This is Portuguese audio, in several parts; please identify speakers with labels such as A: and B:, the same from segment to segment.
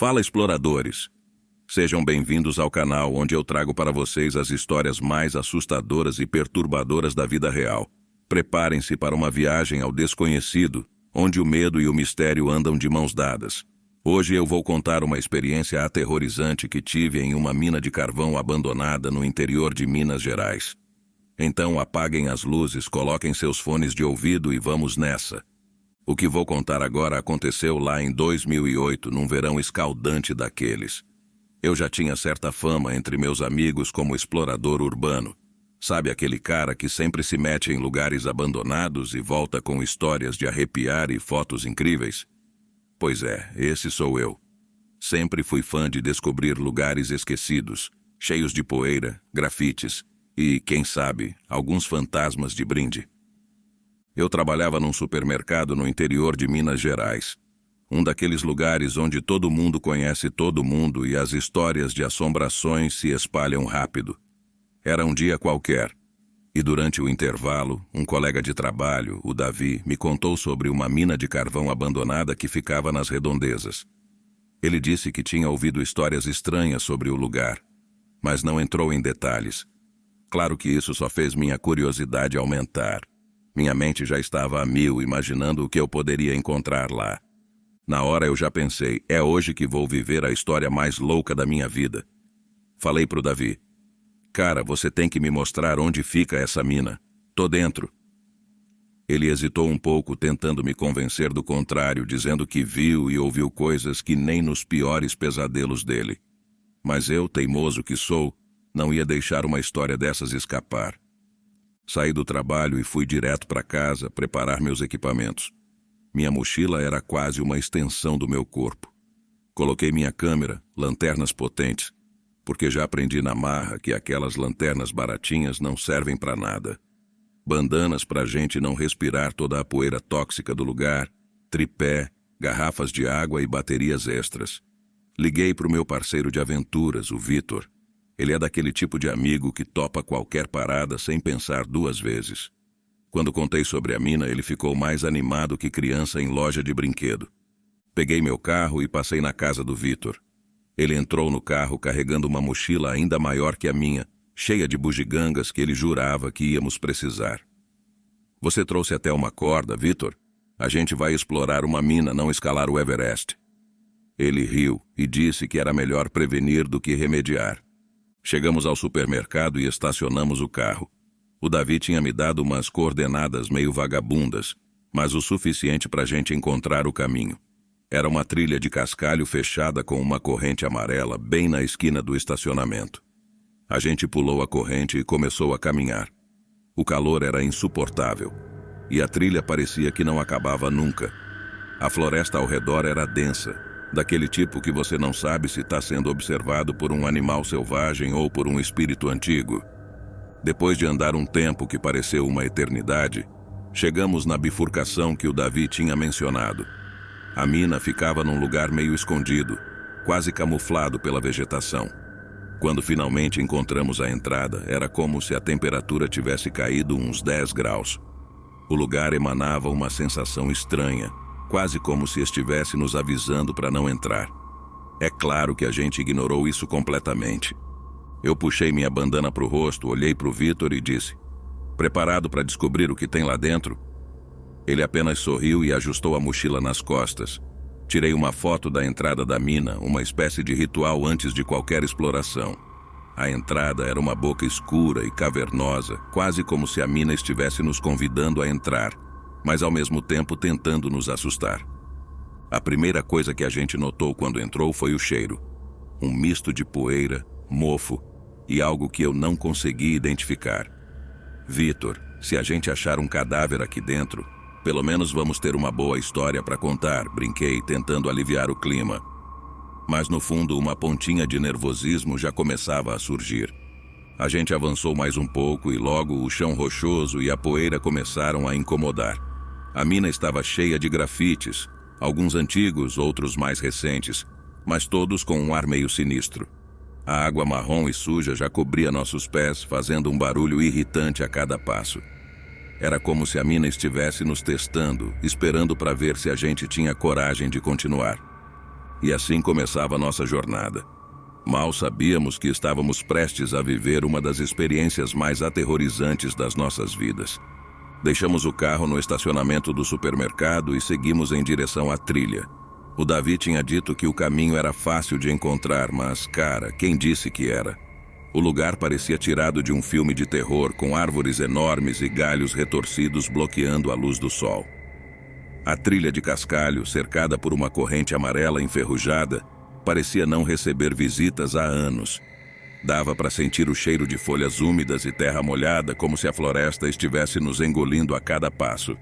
A: Fala, exploradores! Sejam bem-vindos ao canal onde eu trago para vocês as histórias mais assustadoras e perturbadoras da vida real. Preparem-se para uma viagem ao desconhecido, onde o medo e o mistério andam de mãos dadas. Hoje eu vou contar uma experiência aterrorizante que tive em uma mina de carvão abandonada no interior de Minas Gerais. Então apaguem as luzes, coloquem seus fones de ouvido e vamos nessa. O que vou contar agora aconteceu lá em 2008, num verão escaldante daqueles. Eu já tinha certa fama entre meus amigos como explorador urbano. Sabe aquele cara que sempre se mete em lugares abandonados e volta com histórias de arrepiar e fotos incríveis? Pois é, esse sou eu. Sempre fui fã de descobrir lugares esquecidos, cheios de poeira, grafites e, quem sabe, alguns fantasmas de brinde. Eu trabalhava num supermercado no interior de Minas Gerais. Um daqueles lugares onde todo mundo conhece todo mundo e as histórias de assombrações se espalham rápido. Era um dia qualquer, e durante o intervalo, um colega de trabalho, o Davi, me contou sobre uma mina de carvão abandonada que ficava nas redondezas. Ele disse que tinha ouvido histórias estranhas sobre o lugar, mas não entrou em detalhes. Claro que isso só fez minha curiosidade aumentar. Minha mente já estava a mil, imaginando o que eu poderia encontrar lá. Na hora eu já pensei, é hoje que vou viver a história mais louca da minha vida. Falei pro Davi, cara, você tem que me mostrar onde fica essa mina. Tô dentro. Ele hesitou um pouco, tentando me convencer do contrário, dizendo que viu e ouviu coisas que nem nos piores pesadelos dele. Mas eu, teimoso que sou, não ia deixar uma história dessas escapar. Saí do trabalho e fui direto para casa preparar meus equipamentos. Minha mochila era quase uma extensão do meu corpo. Coloquei minha câmera, lanternas potentes, porque já aprendi na marra que aquelas lanternas baratinhas não servem para nada. Bandanas para a gente não respirar toda a poeira tóxica do lugar, tripé, garrafas de água e baterias extras. Liguei para o meu parceiro de aventuras, o Vitor. Ele é daquele tipo de amigo que topa qualquer parada sem pensar duas vezes. Quando contei sobre a mina, ele ficou mais animado que criança em loja de brinquedo. Peguei meu carro e passei na casa do Vitor. Ele entrou no carro carregando uma mochila ainda maior que a minha, cheia de bugigangas que ele jurava que íamos precisar. Você trouxe até uma corda, Vitor? A gente vai explorar uma mina, não escalar o Everest. Ele riu e disse que era melhor prevenir do que remediar. Chegamos ao supermercado e estacionamos o carro. O Davi tinha me dado umas coordenadas meio vagabundas, mas o suficiente para a gente encontrar o caminho. Era uma trilha de cascalho fechada com uma corrente amarela bem na esquina do estacionamento. A gente pulou a corrente e começou a caminhar. O calor era insuportável, e a trilha parecia que não acabava nunca. A floresta ao redor era densa, daquele tipo que você não sabe se está sendo observado por um animal selvagem ou por um espírito antigo. Depois de andar um tempo que pareceu uma eternidade, chegamos na bifurcação que o Davi tinha mencionado. A mina ficava num lugar meio escondido, quase camuflado pela vegetação. Quando finalmente encontramos a entrada, era como se a temperatura tivesse caído uns 10 graus. O lugar emanava uma sensação estranha, quase como se estivesse nos avisando para não entrar. É claro que a gente ignorou isso completamente. Eu puxei minha bandana para o rosto, olhei para o Vitor e disse, preparado para descobrir o que tem lá dentro? Ele apenas sorriu e ajustou a mochila nas costas. Tirei uma foto da entrada da mina, uma espécie de ritual antes de qualquer exploração. A entrada era uma boca escura e cavernosa, quase como se a mina estivesse nos convidando a entrar, mas ao mesmo tempo tentando nos assustar. A primeira coisa que a gente notou quando entrou foi o cheiro. Um misto de poeira, mofo e algo que eu não consegui identificar. Vitor, se a gente achar um cadáver aqui dentro, pelo menos vamos ter uma boa história para contar, brinquei, tentando aliviar o clima. Mas no fundo, uma pontinha de nervosismo já começava a surgir. A gente avançou mais um pouco e logo o chão rochoso e a poeira começaram a incomodar. A mina estava cheia de grafites, alguns antigos, outros mais recentes, mas todos com um ar meio sinistro. A água marrom e suja já cobria nossos pés, fazendo um barulho irritante a cada passo. Era como se a mina estivesse nos testando, esperando para ver se a gente tinha coragem de continuar. E assim começava nossa jornada. Mal sabíamos que estávamos prestes a viver uma das experiências mais aterrorizantes das nossas vidas. Deixamos o carro no estacionamento do supermercado e seguimos em direção à trilha. O Davi tinha dito que o caminho era fácil de encontrar, mas, cara, quem disse que era? O lugar parecia tirado de um filme de terror, com árvores enormes e galhos retorcidos bloqueando a luz do sol. A trilha de cascalho, cercada por uma corrente amarela enferrujada, parecia não receber visitas há anos. Dava para sentir o cheiro de folhas úmidas e terra molhada, como se a floresta estivesse nos engolindo a cada passo.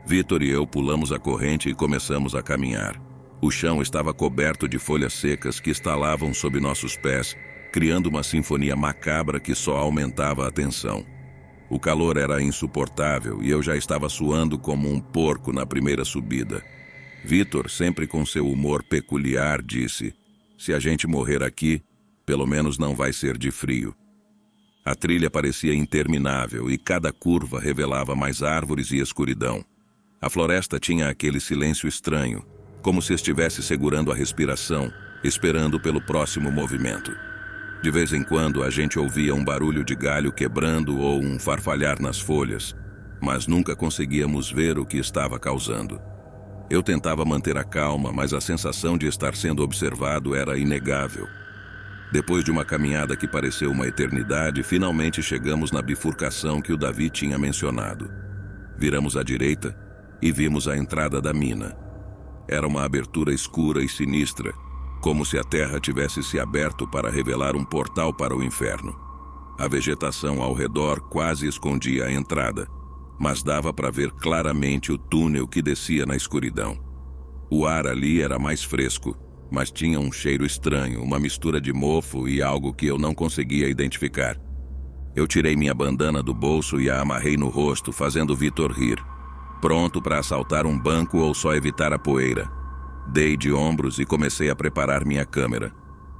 A: Vitor e eu pulamos a corrente e começamos a caminhar. O chão estava coberto de folhas secas que estalavam sob nossos pés, criando uma sinfonia macabra que só aumentava a tensão. O calor era insuportável e eu já estava suando como um porco na primeira subida. Vitor, sempre com seu humor peculiar, disse: "Se a gente morrer aqui, pelo menos não vai ser de frio." A trilha parecia interminável e cada curva revelava mais árvores e escuridão. A floresta tinha aquele silêncio estranho, como se estivesse segurando a respiração, esperando pelo próximo movimento. De vez em quando a gente ouvia um barulho de galho quebrando ou um farfalhar nas folhas, mas nunca conseguíamos ver o que estava causando. Eu tentava manter a calma, mas a sensação de estar sendo observado era inegável. Depois de uma caminhada que pareceu uma eternidade, finalmente chegamos na bifurcação que o Davi tinha mencionado. Viramos à direita e vimos a entrada da mina. Era uma abertura escura e sinistra, como se a terra tivesse se aberto para revelar um portal para o inferno. A vegetação ao redor quase escondia a entrada, mas dava para ver claramente o túnel que descia na escuridão. O ar ali era mais fresco, mas tinha um cheiro estranho, uma mistura de mofo e algo que eu não conseguia identificar. Eu tirei minha bandana do bolso e a amarrei no rosto, fazendo Vitor rir, pronto para assaltar um banco ou só evitar a poeira. Dei de ombros e comecei a preparar minha câmera.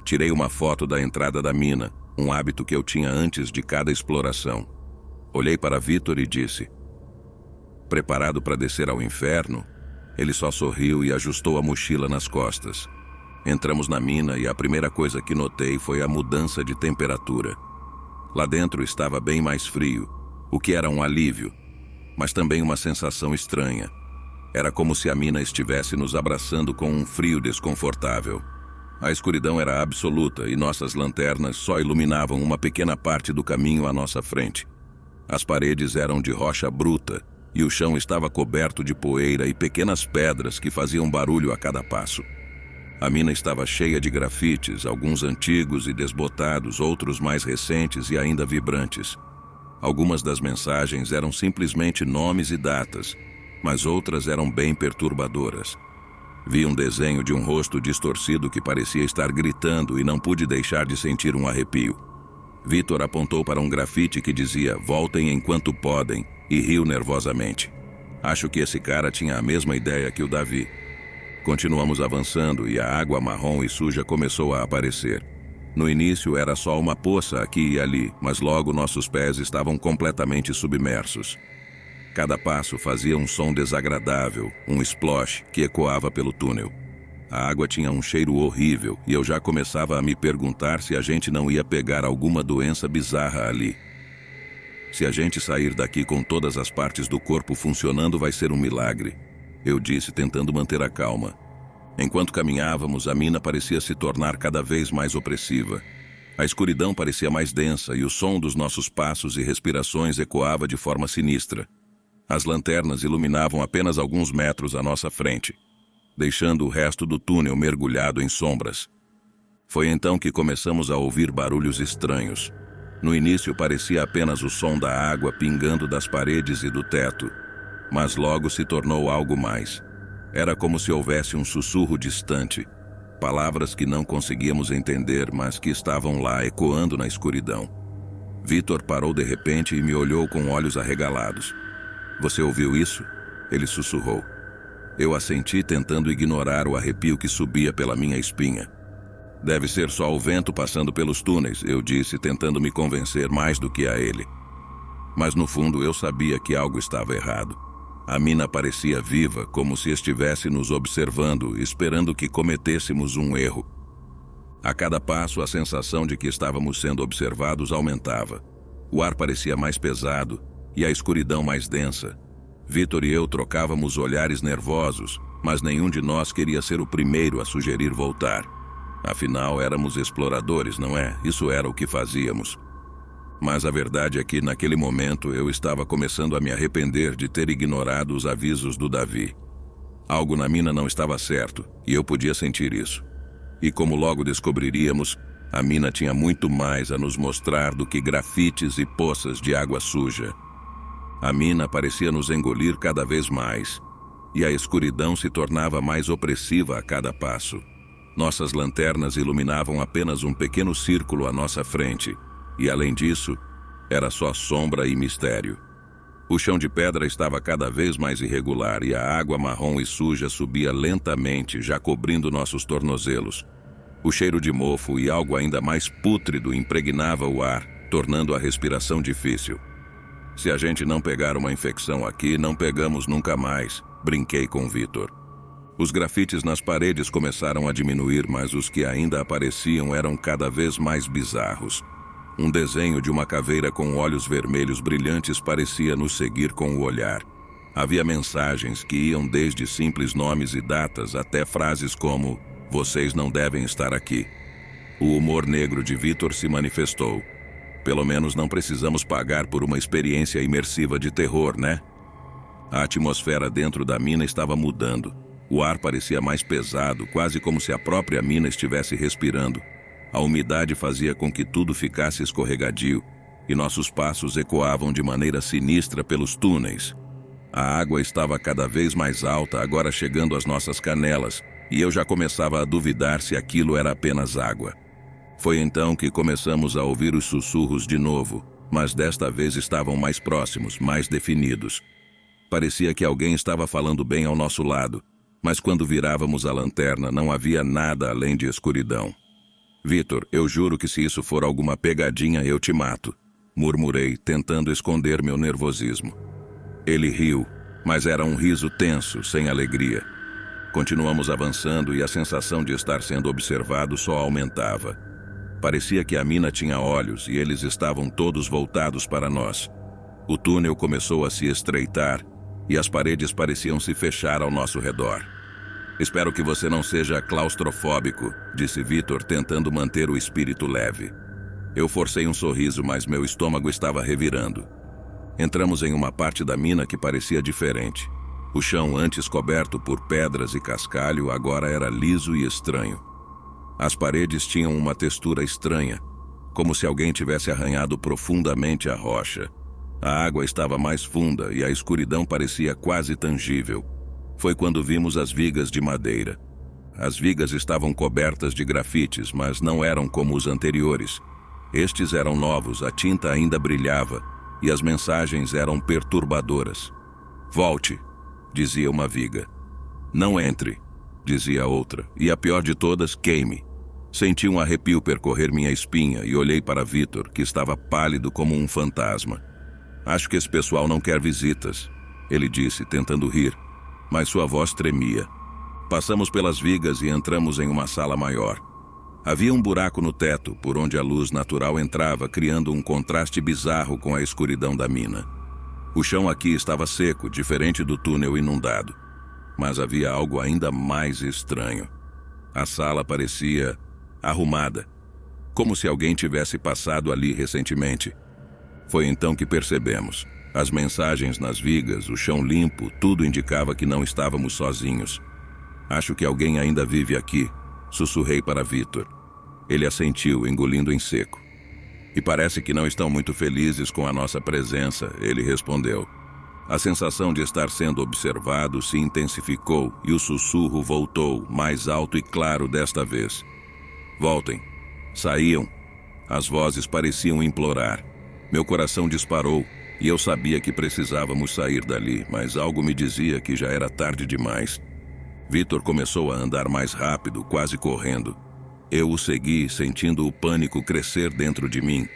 A: Tirei uma foto da entrada da mina, um hábito que eu tinha antes de cada exploração. Olhei para Vitor e disse: "Preparado para descer ao inferno?" Ele só sorriu e ajustou a mochila nas costas. Entramos na mina e a primeira coisa que notei foi a mudança de temperatura. Lá dentro estava bem mais frio, o que era um alívio, mas também uma sensação estranha. Era como se a mina estivesse nos abraçando com um frio desconfortável. A escuridão era absoluta e nossas lanternas só iluminavam uma pequena parte do caminho à nossa frente. As paredes eram de rocha bruta e o chão estava coberto de poeira e pequenas pedras que faziam barulho a cada passo. A mina estava cheia de grafites, alguns antigos e desbotados, outros mais recentes e ainda vibrantes. Algumas das mensagens eram simplesmente nomes e datas, mas outras eram bem perturbadoras. Vi um desenho de um rosto distorcido que parecia estar gritando e não pude deixar de sentir um arrepio. Vitor apontou para um grafite que dizia "Voltem enquanto podem" e riu nervosamente. Acho que esse cara tinha a mesma ideia que o Davi. Continuamos avançando e a água marrom e suja começou a aparecer. No início era só uma poça aqui e ali, mas logo nossos pés estavam completamente submersos. Cada passo fazia um som desagradável, um splosh que ecoava pelo túnel. A água tinha um cheiro horrível e eu já começava a me perguntar se a gente não ia pegar alguma doença bizarra ali. "Se a gente sair daqui com todas as partes do corpo funcionando, vai ser um milagre", eu disse, tentando manter a calma. Enquanto caminhávamos, a mina parecia se tornar cada vez mais opressiva. A escuridão parecia mais densa e o som dos nossos passos e respirações ecoava de forma sinistra. As lanternas iluminavam apenas alguns metros à nossa frente, deixando o resto do túnel mergulhado em sombras. Foi então que começamos a ouvir barulhos estranhos. No início parecia apenas o som da água pingando das paredes e do teto, mas logo se tornou algo mais. Era como se houvesse um sussurro distante, palavras que não conseguíamos entender, mas que estavam lá ecoando na escuridão. Vitor parou de repente e me olhou com olhos arregalados. "Você ouviu isso?" ele sussurrou. Eu assenti, tentando ignorar o arrepio que subia pela minha espinha. "Deve ser só o vento passando pelos túneis", eu disse, tentando me convencer mais do que a ele. Mas no fundo eu sabia que algo estava errado. A mina parecia viva, como se estivesse nos observando, esperando que cometêssemos um erro. A cada passo, a sensação de que estávamos sendo observados aumentava. O ar parecia mais pesado e a escuridão mais densa. Vitor e eu trocávamos olhares nervosos, mas nenhum de nós queria ser o primeiro a sugerir voltar. Afinal, éramos exploradores, não é? Isso era o que fazíamos. Mas a verdade é que, naquele momento, eu estava começando a me arrepender de ter ignorado os avisos do Davi. Algo na mina não estava certo, e eu podia sentir isso. E como logo descobriríamos, a mina tinha muito mais a nos mostrar do que grafites e poças de água suja. A mina parecia nos engolir cada vez mais, e a escuridão se tornava mais opressiva a cada passo. Nossas lanternas iluminavam apenas um pequeno círculo à nossa frente, e além disso, era só sombra e mistério. O chão de pedra estava cada vez mais irregular e a água marrom e suja subia lentamente, já cobrindo nossos tornozelos. O cheiro de mofo e algo ainda mais pútrido impregnava o ar, tornando a respiração difícil. Se a gente não pegar uma infecção aqui, não pegamos nunca mais, brinquei com Vitor. Os grafites nas paredes começaram a diminuir, mas os que ainda apareciam eram cada vez mais bizarros. Um desenho de uma caveira com olhos vermelhos brilhantes parecia nos seguir com o olhar. Havia mensagens que iam desde simples nomes e datas até frases como "Vocês não devem estar aqui". O humor negro de Vitor se manifestou. Pelo menos não precisamos pagar por uma experiência imersiva de terror, né? A atmosfera dentro da mina estava mudando. O ar parecia mais pesado, quase como se a própria mina estivesse respirando. A umidade fazia com que tudo ficasse escorregadio, e nossos passos ecoavam de maneira sinistra pelos túneis. A água estava cada vez mais alta, agora chegando às nossas canelas, e eu já começava a duvidar se aquilo era apenas água. Foi então que começamos a ouvir os sussurros de novo, mas desta vez estavam mais próximos, mais definidos. Parecia que alguém estava falando bem ao nosso lado, mas quando virávamos a lanterna não havia nada além de escuridão. "Vitor, eu juro que se isso for alguma pegadinha eu te mato", murmurei, tentando esconder meu nervosismo. Ele riu, mas era um riso tenso, sem alegria. Continuamos avançando e a sensação de estar sendo observado só aumentava. Parecia que a mina tinha olhos e eles estavam todos voltados para nós. O túnel começou a se estreitar e as paredes pareciam se fechar ao nosso redor. "Espero que você não seja claustrofóbico", disse Vitor, tentando manter o espírito leve. Eu forcei um sorriso, mas meu estômago estava revirando. Entramos em uma parte da mina que parecia diferente. O chão, antes coberto por pedras e cascalho, agora era liso e estranho. As paredes tinham uma textura estranha, como se alguém tivesse arranhado profundamente a rocha. A água estava mais funda e a escuridão parecia quase tangível. Foi quando vimos as vigas de madeira. As vigas estavam cobertas de grafites, mas não eram como os anteriores. Estes eram novos, a tinta ainda brilhava, e as mensagens eram perturbadoras. "Volte", dizia uma viga. "Não entre", dizia outra, e a pior de todas, "queime". Senti um arrepio percorrer minha espinha e olhei para Vitor, que estava pálido como um fantasma. "Acho que esse pessoal não quer visitas", ele disse, tentando rir, mas sua voz tremia. Passamos pelas vigas e entramos em uma sala maior. Havia um buraco no teto, por onde a luz natural entrava, criando um contraste bizarro com a escuridão da mina. O chão aqui estava seco, diferente do túnel inundado. Mas havia algo ainda mais estranho. A sala parecia arrumada, como se alguém tivesse passado ali recentemente. Foi então que percebemos. As mensagens nas vigas, o chão limpo, tudo indicava que não estávamos sozinhos. "Acho que alguém ainda vive aqui", sussurrei para Vitor. Ele assentiu, engolindo em seco. "E parece que não estão muito felizes com a nossa presença", ele respondeu. A sensação de estar sendo observado se intensificou e o sussurro voltou, mais alto e claro desta vez. "Voltem." Saíam. As vozes pareciam implorar. Meu coração disparou e eu sabia que precisávamos sair dali, mas algo me dizia que já era tarde demais. Vitor começou a andar mais rápido, quase correndo. Eu o segui, sentindo o pânico crescer dentro de mim.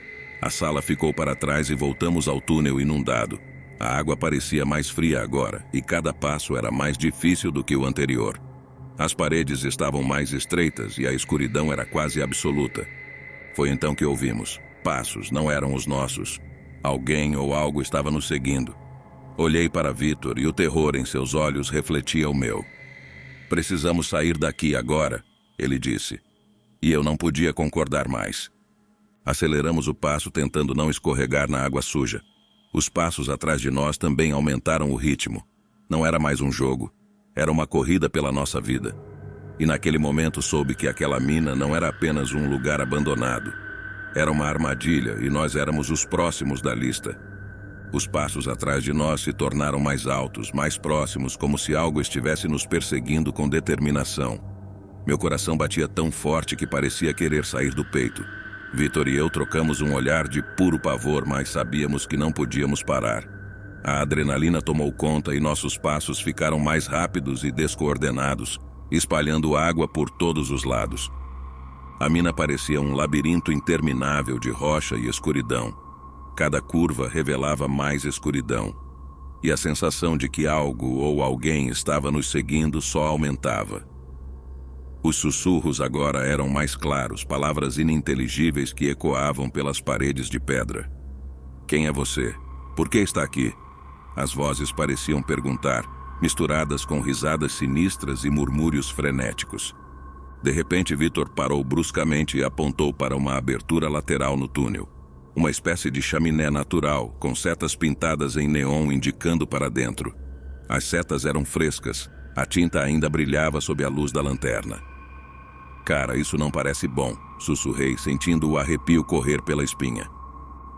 A: A sala ficou para trás e voltamos ao túnel inundado. A água parecia mais fria agora, e cada passo era mais difícil do que o anterior. As paredes estavam mais estreitas e a escuridão era quase absoluta. Foi então que ouvimos. Passos, não eram os nossos. Alguém ou algo estava nos seguindo. Olhei para Vitor e o terror em seus olhos refletia o meu. Precisamos sair daqui agora, ele disse. E eu não podia concordar mais. Aceleramos o passo tentando não escorregar na água suja. Os passos atrás de nós também aumentaram o ritmo. Não era mais um jogo. Era uma corrida pela nossa vida. E naquele momento soube que aquela mina não era apenas um lugar abandonado. Era uma armadilha e nós éramos os próximos da lista. Os passos atrás de nós se tornaram mais altos, mais próximos, como se algo estivesse nos perseguindo com determinação. Meu coração batia tão forte que parecia querer sair do peito. Vitor e eu trocamos um olhar de puro pavor, mas sabíamos que não podíamos parar. A adrenalina tomou conta e nossos passos ficaram mais rápidos e descoordenados, espalhando água por todos os lados. A mina parecia um labirinto interminável de rocha e escuridão. Cada curva revelava mais escuridão. E a sensação de que algo ou alguém estava nos seguindo só aumentava. Os sussurros agora eram mais claros, palavras ininteligíveis que ecoavam pelas paredes de pedra. Quem é você? Por que está aqui? As vozes pareciam perguntar, misturadas com risadas sinistras e murmúrios frenéticos. De repente, Vitor parou bruscamente e apontou para uma abertura lateral no túnel. Uma espécie de chaminé natural, com setas pintadas em neon indicando para dentro. As setas eram frescas, a tinta ainda brilhava sob a luz da lanterna. Cara, isso não parece bom, sussurrei, sentindo o arrepio correr pela espinha.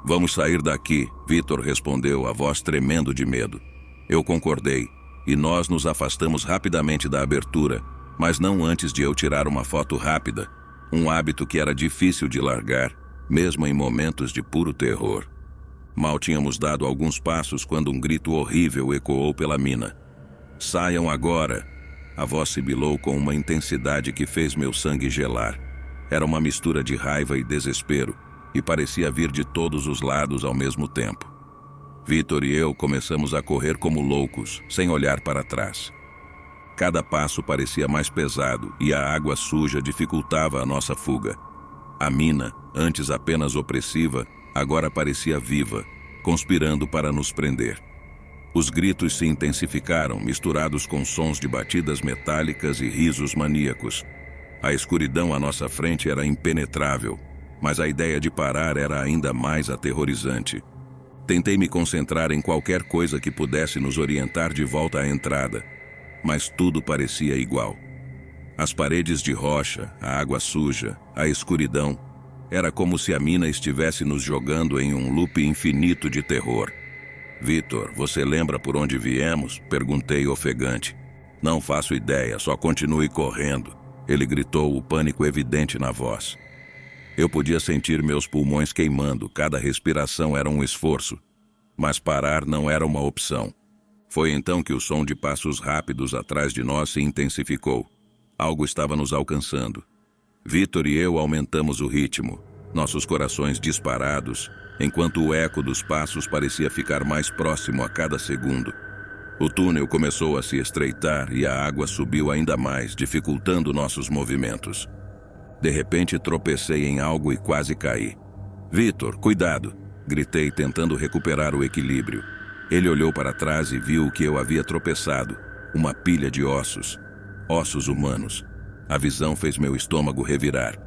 A: Vamos sair daqui, Vitor respondeu, a voz tremendo de medo. Eu concordei, e nós nos afastamos rapidamente da abertura, mas não antes de eu tirar uma foto rápida, um hábito que era difícil de largar, mesmo em momentos de puro terror. Mal tínhamos dado alguns passos quando um grito horrível ecoou pela mina. Saiam agora! A voz sibilou com uma intensidade que fez meu sangue gelar. Era uma mistura de raiva e desespero, e parecia vir de todos os lados ao mesmo tempo. Vitor e eu começamos a correr como loucos, sem olhar para trás. Cada passo parecia mais pesado e a água suja dificultava a nossa fuga. A mina, antes apenas opressiva, agora parecia viva, conspirando para nos prender. Os gritos se intensificaram, misturados com sons de batidas metálicas e risos maníacos. A escuridão à nossa frente era impenetrável, mas a ideia de parar era ainda mais aterrorizante. Tentei me concentrar em qualquer coisa que pudesse nos orientar de volta à entrada, mas tudo parecia igual. As paredes de rocha, a água suja, a escuridão. Era como se a mina estivesse nos jogando em um loop infinito de terror. Vitor, você lembra por onde viemos? Perguntei ofegante. Não faço ideia, só continue correndo. Ele gritou, o pânico evidente na voz. Eu podia sentir meus pulmões queimando, cada respiração era um esforço. Mas parar não era uma opção. Foi então que o som de passos rápidos atrás de nós se intensificou. Algo estava nos alcançando. Vitor e eu aumentamos o ritmo, nossos corações disparados, enquanto o eco dos passos parecia ficar mais próximo a cada segundo. O túnel começou a se estreitar e a água subiu ainda mais, dificultando nossos movimentos. De repente tropecei em algo e quase caí. Vitor, cuidado! Gritei, tentando recuperar o equilíbrio. Ele olhou para trás e viu que eu havia tropeçado, uma pilha de ossos. Ossos humanos. A visão fez meu estômago revirar.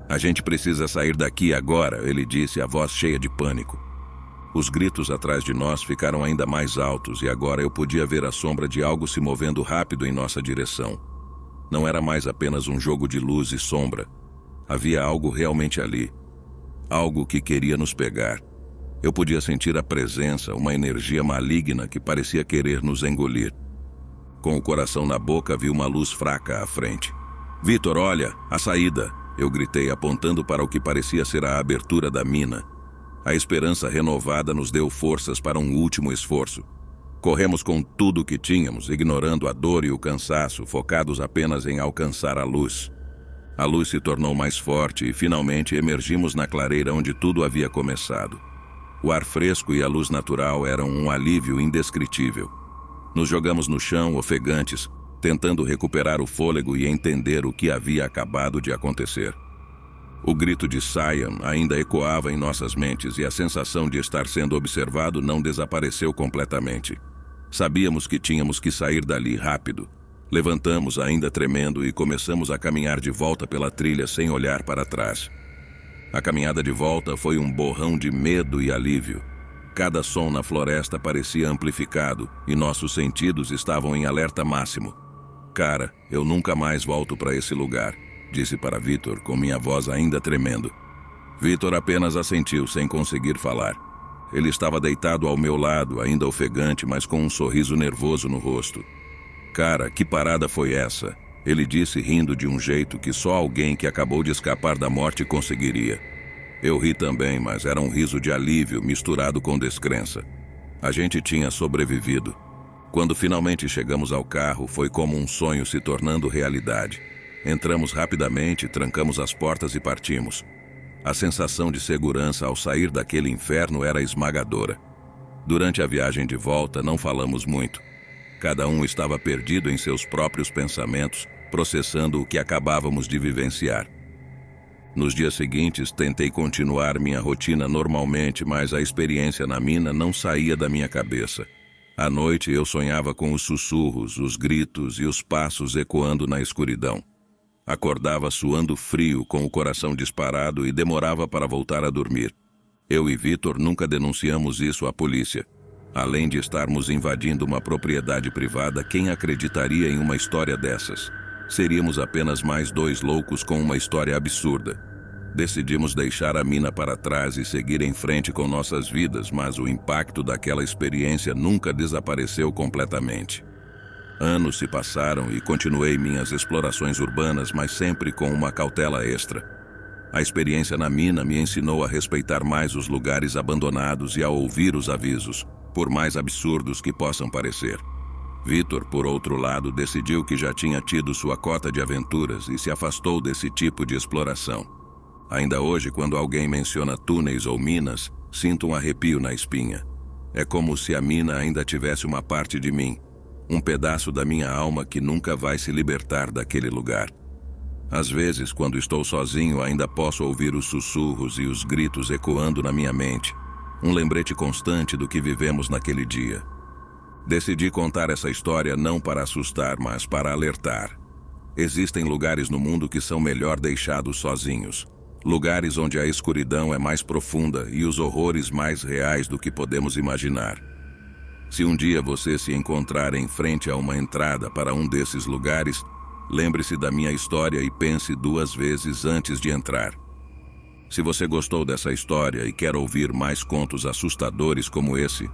A: A gente precisa sair daqui agora, ele disse, a voz cheia de pânico. Os gritos atrás de nós ficaram ainda mais altos e agora eu podia ver a sombra de algo se movendo rápido em nossa direção. Não era mais apenas um jogo de luz e sombra. Havia algo realmente ali. Algo que queria nos pegar. Eu podia sentir a presença, uma energia maligna que parecia querer nos engolir. Com o coração na boca, vi uma luz fraca à frente. Vitor, olha, a saída! Eu gritei, apontando para o que parecia ser a abertura da mina. A esperança renovada nos deu forças para um último esforço. Corremos com tudo o que tínhamos, ignorando a dor e o cansaço, focados apenas em alcançar a luz. A luz se tornou mais forte e finalmente emergimos na clareira onde tudo havia começado. O ar fresco e a luz natural eram um alívio indescritível. Nos jogamos no chão, ofegantes, tentando recuperar o fôlego e entender o que havia acabado de acontecer. O grito de Cyan ainda ecoava em nossas mentes e a sensação de estar sendo observado não desapareceu completamente. Sabíamos que tínhamos que sair dali rápido. Levantamos ainda tremendo e começamos a caminhar de volta pela trilha sem olhar para trás. A caminhada de volta foi um borrão de medo e alívio. Cada som na floresta parecia amplificado e nossos sentidos estavam em alerta máximo. Cara, eu nunca mais volto para esse lugar, disse para Vitor com minha voz ainda tremendo. Vitor apenas assentiu sem conseguir falar. Ele estava deitado ao meu lado, ainda ofegante, mas com um sorriso nervoso no rosto. Cara, que parada foi essa? Ele disse rindo de um jeito que só alguém que acabou de escapar da morte conseguiria. Eu ri também, mas era um riso de alívio misturado com descrença. A gente tinha sobrevivido. Quando finalmente chegamos ao carro, foi como um sonho se tornando realidade. Entramos rapidamente, trancamos as portas e partimos. A sensação de segurança ao sair daquele inferno era esmagadora. Durante a viagem de volta, não falamos muito. Cada um estava perdido em seus próprios pensamentos, processando o que acabávamos de vivenciar. Nos dias seguintes, tentei continuar minha rotina normalmente, mas a experiência na mina não saía da minha cabeça. À noite, eu sonhava com os sussurros, os gritos e os passos ecoando na escuridão. Acordava suando frio, com o coração disparado e demorava para voltar a dormir. Eu e Vitor nunca denunciamos isso à polícia. Além de estarmos invadindo uma propriedade privada, quem acreditaria em uma história dessas? Seríamos apenas mais dois loucos com uma história absurda. Decidimos deixar a mina para trás e seguir em frente com nossas vidas, mas o impacto daquela experiência nunca desapareceu completamente. Anos se passaram e continuei minhas explorações urbanas, mas sempre com uma cautela extra. A experiência na mina me ensinou a respeitar mais os lugares abandonados e a ouvir os avisos, por mais absurdos que possam parecer. Vitor, por outro lado, decidiu que já tinha tido sua cota de aventuras e se afastou desse tipo de exploração. Ainda hoje, quando alguém menciona túneis ou minas, sinto um arrepio na espinha. É como se a mina ainda tivesse uma parte de mim, um pedaço da minha alma que nunca vai se libertar daquele lugar. Às vezes, quando estou sozinho, ainda posso ouvir os sussurros e os gritos ecoando na minha mente, um lembrete constante do que vivemos naquele dia. Decidi contar essa história não para assustar, mas para alertar. Existem lugares no mundo que são melhor deixados sozinhos. Lugares onde a escuridão é mais profunda e os horrores mais reais do que podemos imaginar. Se um dia você se encontrar em frente a uma entrada para um desses lugares, lembre-se da minha história e pense 2 vezes antes de entrar. Se você gostou dessa história e quer ouvir mais contos assustadores como esse,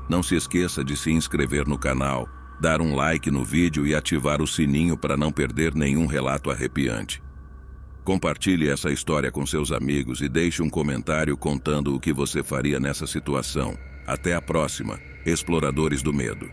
A: não se esqueça de se inscrever no canal, dar um like no vídeo e ativar o sininho para não perder nenhum relato arrepiante. Compartilhe essa história com seus amigos e deixe um comentário contando o que você faria nessa situação. Até a próxima, Exploradores do Medo.